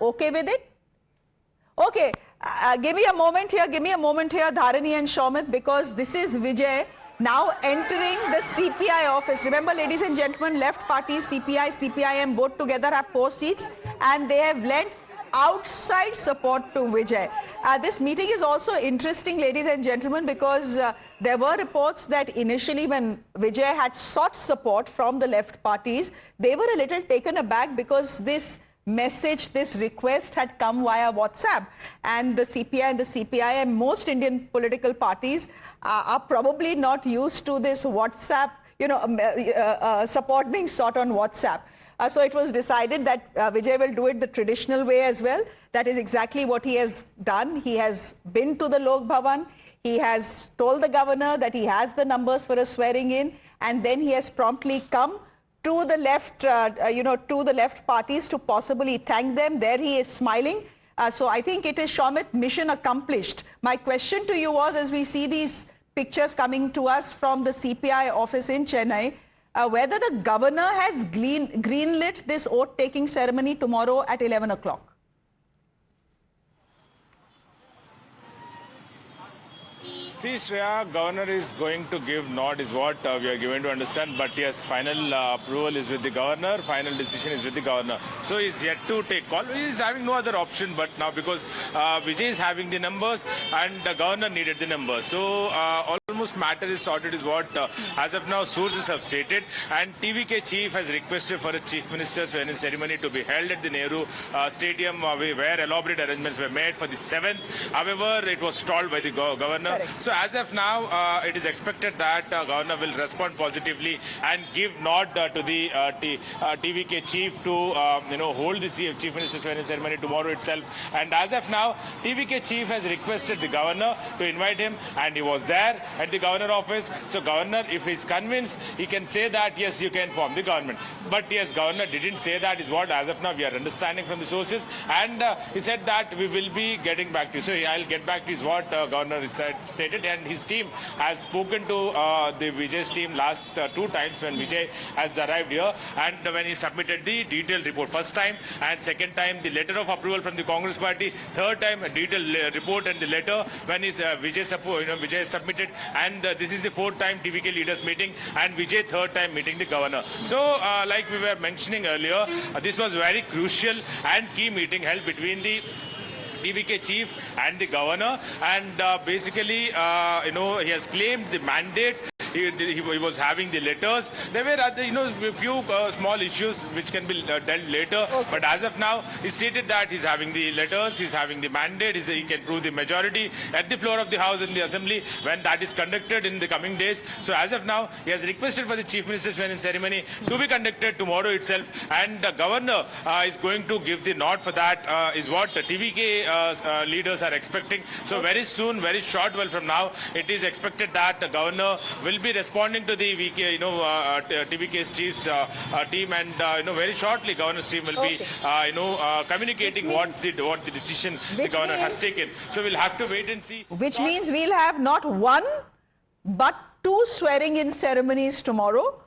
Okay with it? Okay, give me a moment here, Dharani and Shomit, because this is Vijay now entering the CPI office. Remember, ladies and gentlemen, left parties, CPI, CPIM, both together have 4 seats, and they have lent outside support to Vijay. This meeting is also interesting, ladies and gentlemen, because there were reports that initially when Vijay had sought support from the left parties, they were a little taken aback because this message, this request had come via WhatsApp, and the CPI and the CPI and most Indian political parties are probably not used to this WhatsApp, support being sought on WhatsApp. So it was decided that Vijay will do it the traditional way as well. That is exactly what he has done. He has been to the Lok Bhavan. He has told the governor that he has the numbers for a swearing in, and then he has promptly come to the left, to the left parties to possibly thank them. There he is smiling. So I think it is, Shomit, mission accomplished. My question to you was, as we see these pictures coming to us from the CPI office in Chennai, whether the governor has greenlit this oath-taking ceremony tomorrow at 11 o'clock. See, Shreya, governor is going to give nod is what we are given to understand. But yes, final approval is with the governor. Final decision is with the governor. So he's yet to take call. He is having no other option but now, because Vijay is having the numbers and the governor needed the numbers. So almost matter is sorted is what as of now sources have stated. And TVK chief has requested for a chief minister's swearing ceremony to be held at the Nehru Stadium where elaborate arrangements were made for the 7th. However, it was stalled by the governor. Correct. So as of now, it is expected that governor will respond positively and give nod to the TVK chief to hold the chief minister's swearing ceremony tomorrow itself. And as of now, TVK chief has requested the governor to invite him, and he was there at the governor office. So governor, if he's convinced, he can say that yes, you can form the government. But yes, governor didn't say that is what as of now we are understanding from the sources, and he said that we will be getting back to you. So I'll get back to is what governor stated. And his team has spoken to the Vijay's team last 2 times when Vijay has arrived here, and when he submitted the detailed report first time, and second time the letter of approval from the Congress party, third time a detailed report and the letter when is Vijay submitted, and this is the 4th time TVK leaders meeting, and Vijay 3rd time meeting the governor. So like we were mentioning earlier, this was very crucial and key meeting held between the TVK chief and the governor, and basically, he has claimed the mandate. He was having the letters. There were a few small issues which can be dealt later. Okay. But as of now, he stated that he's having the letters, he's having the mandate, he can prove the majority at the floor of the House in the Assembly when that is conducted in the coming days. So as of now, he has requested for the Chief Minister's swearing ceremony to be conducted tomorrow itself, and the governor is going to give the nod for that, is what the TVK leaders are expecting. So very soon, very short while from now, it is expected that the governor will be responding to the TVK's chief's team, and very shortly governor's team will be communicating what the decision the governor has taken. So we'll have to wait and see. Which means we'll have not 1 but 2 swearing in ceremonies tomorrow.